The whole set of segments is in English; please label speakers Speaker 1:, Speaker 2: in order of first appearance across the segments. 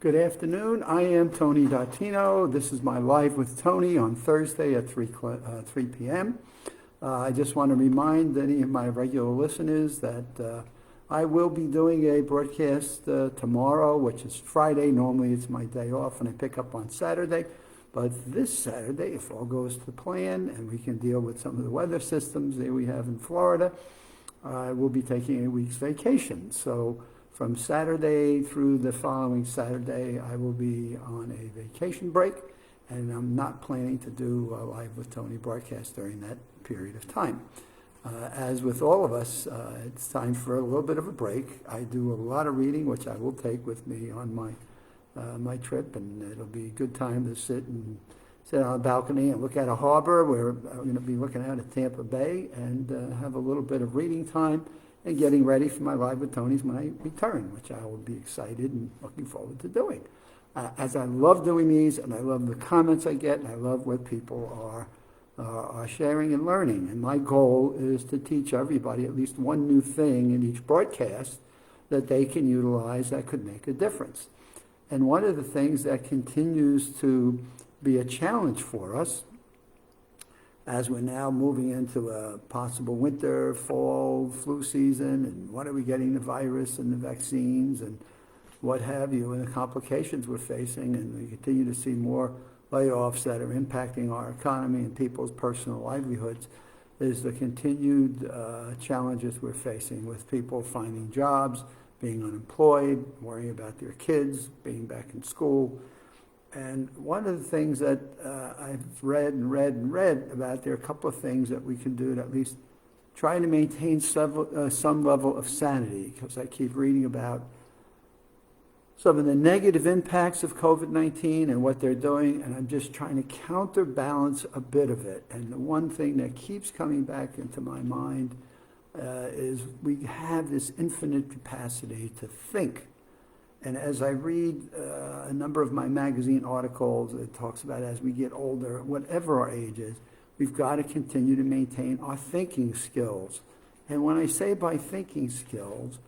Speaker 1: Good afternoon. I am Tony Dottino. This is my Live with Tony on Thursday at 3 p.m. I just want to remind any of my regular listeners that I will be doing a broadcast tomorrow, which is Friday. Normally it's my day off and I pick up on Saturday. But this Saturday, if all goes to plan and we can deal with some of the weather systems that we have in Florida, I will be taking a week's vacation. So from Saturday through the following Saturday, I will be on a vacation break, and I'm not planning to do a Live with Tony broadcast during that period of time. As with all of us, it's time for a little bit of a break. I do a lot of reading, which I will take with me on my trip, and it'll be a good time to sit on a balcony and look at a harbor. We're going to be looking out at Tampa Bay and have a little bit of reading time and getting ready for my Live with Tony's when I return, which I will be excited and looking forward to doing. As I love doing these, and I love the comments I get, and I love what people are sharing and learning. And my goal is to teach everybody at least one new thing in each broadcast that they can utilize that could make a difference. And one of the things that continues to be a challenge for us as we're now moving into a possible winter, fall, flu season, and when are we getting the virus and the vaccines and what have you, and the complications we're facing, and we continue to see more layoffs that are impacting our economy and people's personal livelihoods, is the continued challenges we're facing with people finding jobs, being unemployed, worrying about their kids, being back in school. And one of the things that I've read about, there are a couple of things that we can do to at least try to maintain some level of sanity, because I keep reading about some of the negative impacts of COVID-19 and what they're doing, and I'm just trying to counterbalance a bit of it. And the one thing that keeps coming back into my mind is we have this infinite capacity to think. And as I read a number of my magazine articles, it talks about as we get older, whatever our age is, we've got to continue to maintain our thinking skills. And when I say by thinking skills,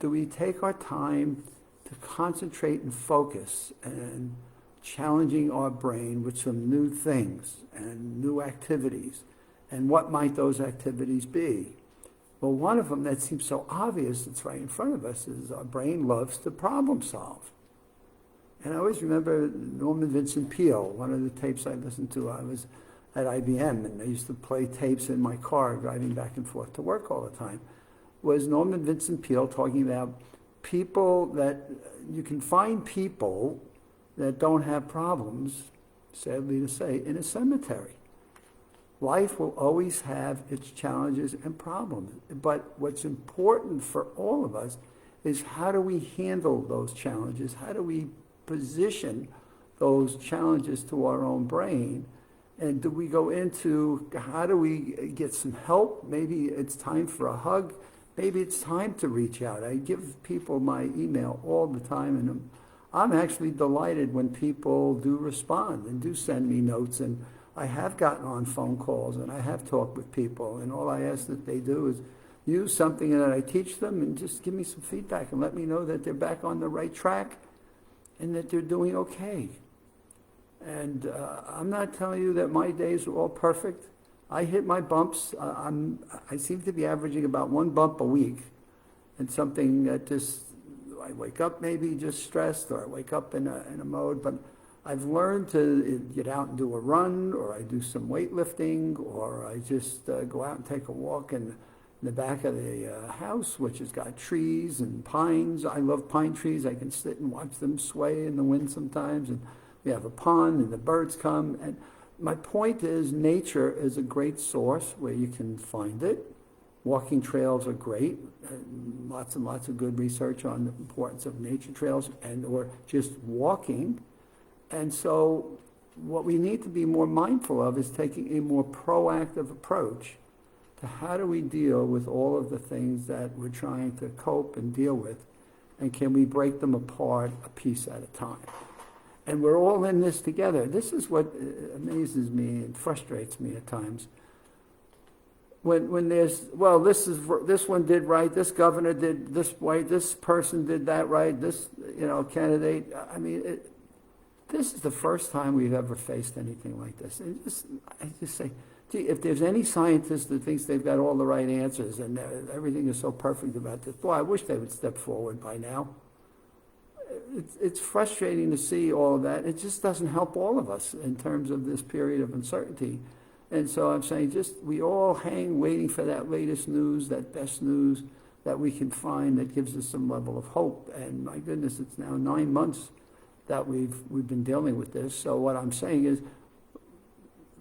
Speaker 1: do we take our time to concentrate and focus and challenging our brain with some new things and new activities? And what might those activities be? Well, one of them that seems so obvious, it's right in front of us, is our brain loves to problem solve. And I always remember Norman Vincent Peale, one of the tapes I listened to, I was at IBM, and I used to play tapes in my car driving back and forth to work all the time, was Norman Vincent Peale talking about people that, you can find people that don't have problems, sadly to say, in a cemetery. Life will always have its challenges and problems. But what's important for all of us is how do we handle those challenges? How do we position those challenges to our own brain? And do we go into how do we get some help? Maybe it's time for a hug. Maybe it's time to reach out. I give people my email all the time, and I'm actually delighted when people do respond and do send me notes. And I have gotten on phone calls and I have talked with people, and all I ask that they do is use something that I teach them and just give me some feedback and let me know that they're back on the right track and that they're doing okay. And I'm not telling you that my days are all perfect. I hit my bumps. I seem to be averaging about one bump a week, and something that just, I wake up maybe just stressed, or I wake up in a mode, but I've learned to get out and do a run, or I do some weightlifting, or I just go out and take a walk in the back of the house, which has got trees and pines. I love pine trees. I can sit and watch them sway in the wind sometimes, and we have a pond, and the birds come. And my point is, nature is a great source where you can find it. Walking trails are great. Lots and lots of good research on the importance of nature trails and or just walking. And so what we need to be more mindful of is taking a more proactive approach to how do we deal with all of the things that we're trying to cope and deal with, and can we break them apart a piece at a time? And we're all in this together. This is what amazes me and frustrates me at times. when there's, well, this one did right, this governor did this right, this person did that right, this, candidate, I mean, this is the first time we've ever faced anything like this. And I just say, gee, if there's any scientist that thinks they've got all the right answers and everything is so perfect about this, boy, I wish they would step forward by now. It's frustrating to see all of that. It just doesn't help all of us in terms of this period of uncertainty. And so I'm saying we all hang waiting for that latest news, that best news that we can find that gives us some level of hope. And my goodness, it's now 9 months that we've been dealing with this. So what I'm saying is,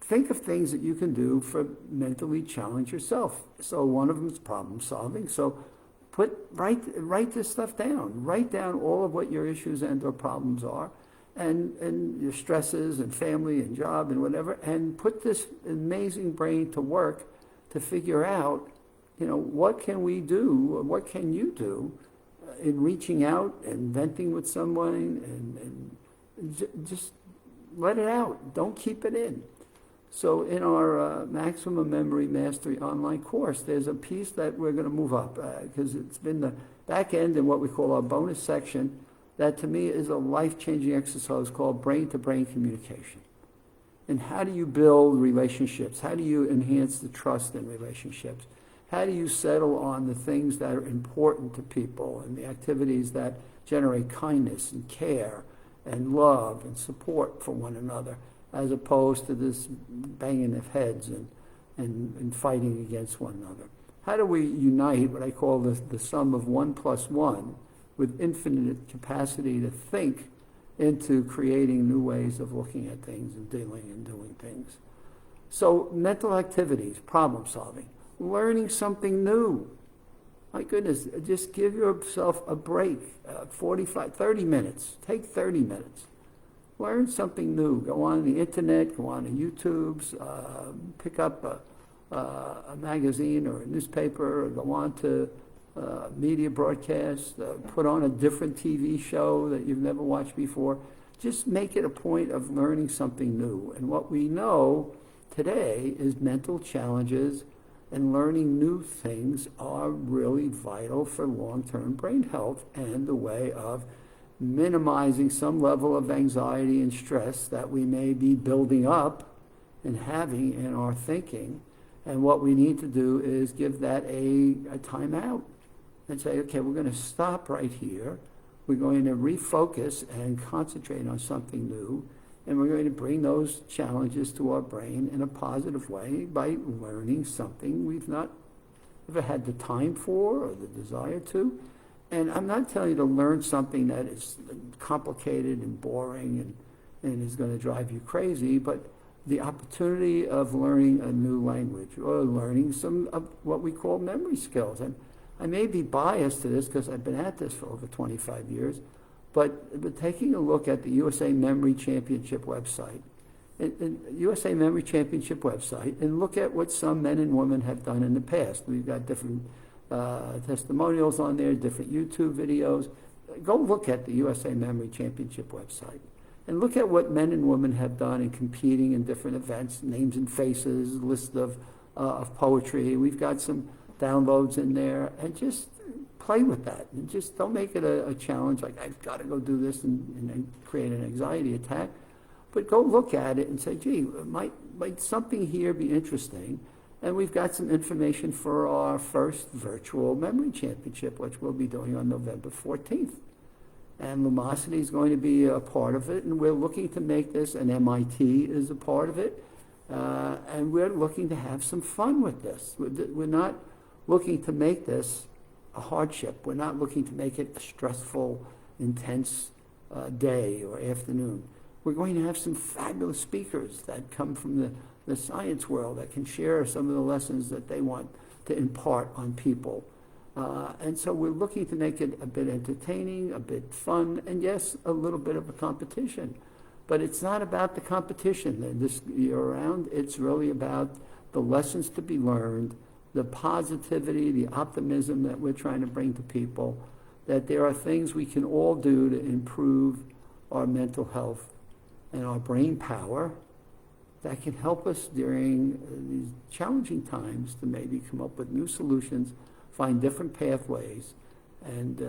Speaker 1: think of things that you can do for mentally challenge yourself. So one of them is problem solving. So write this stuff down. Write down all of what your issues and or problems are, and your stresses and family and job and whatever, and put this amazing brain to work to figure out, what can we do, or what can you do in reaching out and venting with someone, and just let it out. Don't keep it in. So in our Maximum Memory Mastery online course, there's a piece that we're going to move up because it's been the back end in what we call our bonus section that to me is a life-changing exercise called brain-to-brain communication. And how do you build relationships? How do you enhance the trust in relationships? How do you settle on the things that are important to people and the activities that generate kindness and care and love and support for one another, as opposed to this banging of heads and fighting against one another? How do we unite what I call the sum of 1 + 1 with infinite capacity to think into creating new ways of looking at things and dealing and doing things? So mental activities, problem solving, learning something new. My goodness, just give yourself a break, 30 minutes. Take 30 minutes. Learn something new. Go on the internet, go on the YouTubes, pick up a magazine or a newspaper, or go on to media broadcast, put on a different TV show that you've never watched before. Just make it a point of learning something new. And what we know today is mental challenges and learning new things are really vital for long-term brain health and the way of minimizing some level of anxiety and stress that we may be building up and having in our thinking. And what we need to do is give that a time out and say, okay, we're going to stop right here. We're going to refocus and concentrate on something new. And we're going to bring those challenges to our brain in a positive way by learning something we've not ever had the time for or the desire to. And I'm not telling you to learn something that is complicated and boring and is going to drive you crazy, but the opportunity of learning a new language or learning some of what we call memory skills. And I may be biased to this because I've been at this for over 25 years, but taking a look at the USA Memory Championship website, USA Memory Championship website, and look at what some men and women have done in the past. We've got different testimonials on there, different YouTube videos. Go look at the USA Memory Championship website and look at what men and women have done in competing in different events, names and faces, list of poetry. We've got some downloads in there, and just play with that. And just don't make it a challenge like I've got to go do this and create an anxiety attack. But go look at it and say, gee, might something here be interesting? And we've got some information for our first virtual memory championship, which we'll be doing on November 14th. And Lumosity is going to be a part of it, and we're looking to make this, and MIT is a part of it, and we're looking to have some fun with this. We're not looking to make this a hardship. We're not looking to make it a stressful, intense day or afternoon. We're going to have some fabulous speakers that come from the science world that can share some of the lessons that they want to impart on people. And so we're looking to make it a bit entertaining, a bit fun, and yes, a little bit of a competition. But it's not about the competition this year around. It's really about the lessons to be learned, the positivity, the optimism that we're trying to bring to people, that there are things we can all do to improve our mental health and our brain power that can help us during these challenging times to maybe come up with new solutions, find different pathways, and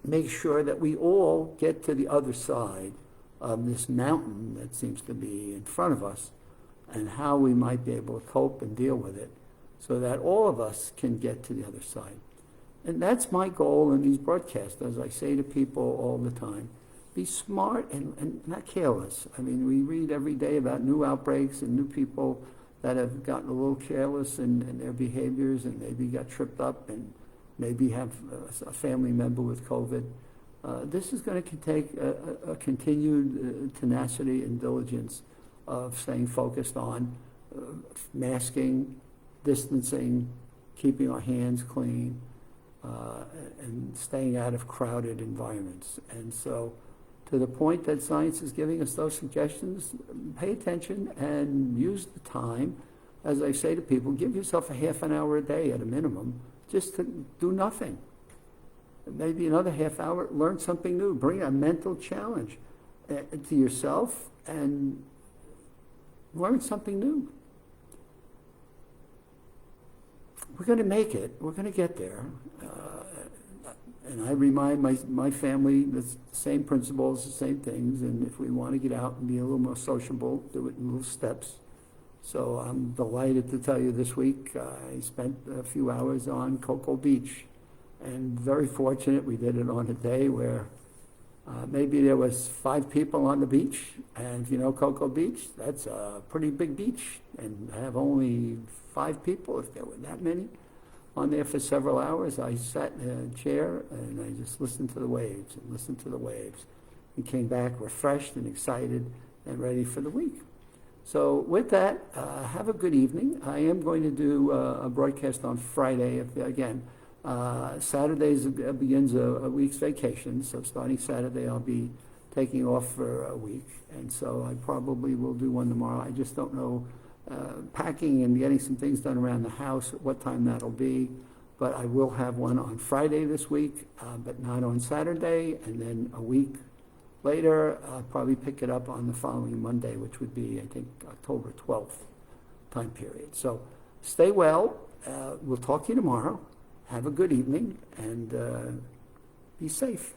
Speaker 1: make sure that we all get to the other side of this mountain that seems to be in front of us, and how we might be able to cope and deal with it so that all of us can get to the other side. And that's my goal in these broadcasts, as I say to people all the time. Be smart and not careless. I mean, we read every day about new outbreaks and new people that have gotten a little careless in their behaviors and maybe got tripped up and maybe have a family member with COVID. This is going to take a continued tenacity and diligence of staying focused on masking, distancing, keeping our hands clean, and staying out of crowded environments. And so, to the point that science is giving us those suggestions, pay attention and use the time. As I say to people, give yourself a half an hour a day at a minimum, just to do nothing. Maybe another half hour, learn something new, bring a mental challenge to yourself and learn something new. We're going to make it. We're going to get there. And I remind my family the same principles, the same things. And if we want to get out and be a little more sociable, do it in little steps. So I'm delighted to tell you this week I spent a few hours on Cocoa Beach. And very fortunate we did it on a day where maybe there was 5 people on the beach. And if you know Cocoa Beach, that's a pretty big beach. And I have only 5 people, if there were that many, on there for several hours. I sat in a chair and I just listened to the waves and listened to the waves and came back refreshed and excited and ready for the week. So with that, have a good evening. I am going to do a broadcast on Friday. Again, Saturdays begins a week's vacation, so starting Saturday I'll be taking off for a week, and so I probably will do one tomorrow. I just don't know, packing and getting some things done around the house, at what time that'll be, but I will have one on Friday this week, but not on Saturday, and then a week later I'll probably pick it up on the following Monday, which would be, I think, October 12th time period. So stay well. We'll talk to you tomorrow. Have a good evening, and be safe.